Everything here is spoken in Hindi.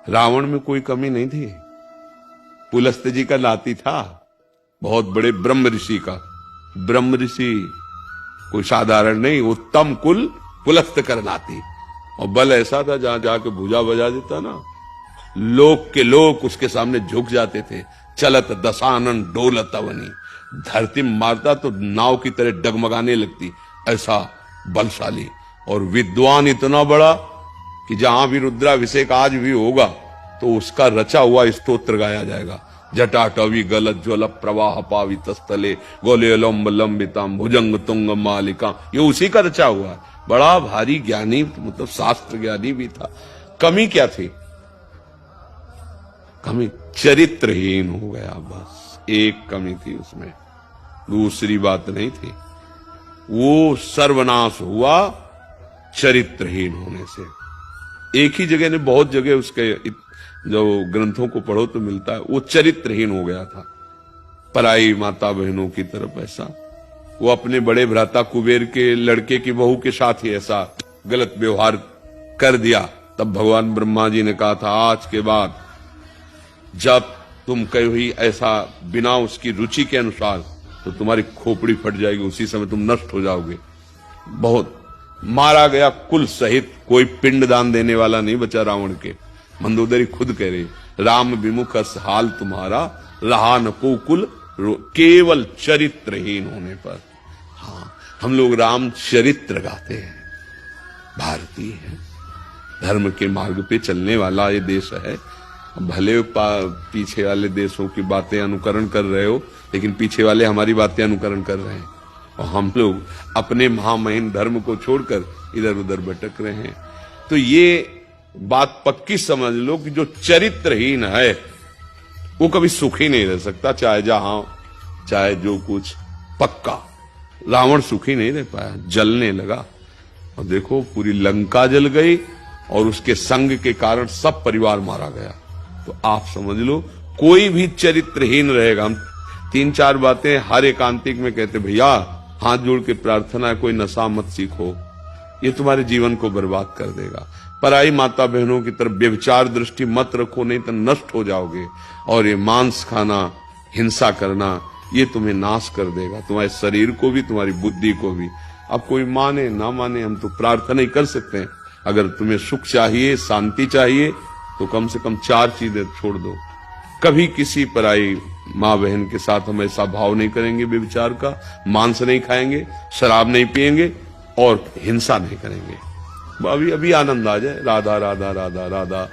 रावण में कोई कमी नहीं थी। पुलस्त जी का नाती था, बहुत बड़े ब्रह्म ऋषि का। ब्रह्म ऋषि कोई साधारण नहीं, उत्तम कुल पुलस्त कर नाती। और बल ऐसा था, जहां जाके भुजा बजा देता ना, लोक के लोग उसके सामने झुक जाते थे। चलत दशानन डोलत अवनी, धरती मारता तो नाव की तरह डगमगाने लगती, ऐसा बलशाली। और विद्वान इतना बड़ा कि जहां भी रुद्राभिषेक आज भी होगा तो उसका रचा हुआ स्तोत्र गाया जाएगा। जटाटवी गलत ज्वल प्रवाह पावित स्थले गोले लंब लंबिताम भुजंग तुंग मालिका, ये उसी का रचा हुआ है। बड़ा भारी ज्ञानी, मतलब शास्त्र ज्ञानी भी था। कमी क्या थी? कमी चरित्रहीन हो गया, बस एक कमी थी उसमें, दूसरी बात नहीं थी। वो सर्वनाश हुआ चरित्रहीन होने से। एक ही जगह ने, बहुत जगह उसके जो ग्रंथों को पढ़ो तो मिलता है, वो चरित्रहीन हो गया था पराई माता बहनों की तरफ। ऐसा वो अपने बड़े भ्राता कुबेर के लड़के की बहू के साथ ही ऐसा गलत व्यवहार कर दिया। तब भगवान ब्रह्मा जी ने कहा था, आज के बाद जब तुम कहीं ऐसा बिना उसकी रुचि के अनुसार, तो तुम्हारी खोपड़ी फट जाएगी, उसी समय तुम नष्ट हो जाओगे। बहुत मारा गया कुल सहित, कोई पिंडदान देने वाला नहीं बचा रावण के। मंदोदरी खुद कह रही, राम विमुख हाल तुम्हारा रहा न को कुल, केवल चरित्रहीन होने पर। हाँ, हम लोग राम चरित्र गाते हैं, भारतीय हैं, धर्म के मार्ग पे चलने वाला ये देश है। भले पीछे वाले देशों की बातें अनुकरण कर रहे हो, लेकिन पीछे वाले हमारी बातें अनुकरण कर रहे हैं, और हम लोग अपने महामहिम धर्म को छोड़कर इधर उधर भटक रहे हैं। तो ये बात पक्की समझ लो कि जो चरित्रहीन है वो कभी सुखी नहीं रह सकता, चाहे जहां चाहे जो कुछ। पक्का रावण सुखी नहीं रह पाया, जलने लगा। और देखो, पूरी लंका जल गई और उसके संग के कारण सब परिवार मारा गया। तो आप समझ लो, कोई भी चरित्रहीन रहेगा। हम 3-4 बातें हर एकांतिक में कहते, भैया हाथ जोड़ के प्रार्थना है, कोई नशा मत सीखो, ये तुम्हारे जीवन को बर्बाद कर देगा। पराई माता बहनों की तरफ व्यभिचार दृष्टि मत रखो, नहीं तो नष्ट हो जाओगे। और ये मांस खाना, हिंसा करना, ये तुम्हें नाश कर देगा, तुम्हारे शरीर को भी, तुम्हारी बुद्धि को भी। अब कोई माने ना माने, हम तो प्रार्थना ही कर सकते हैं। अगर तुम्हें सुख चाहिए, शांति चाहिए, तो कम से कम 4 चीजें छोड़ दो। कभी किसी पराई माँ बहन के साथ हम ऐसा भाव नहीं करेंगे व्यभिचार का, मांस नहीं खाएंगे, शराब नहीं पिएंगे और हिंसा नहीं करेंगे। अभी अभी आनंद आ जाए, राधा राधा राधा राधा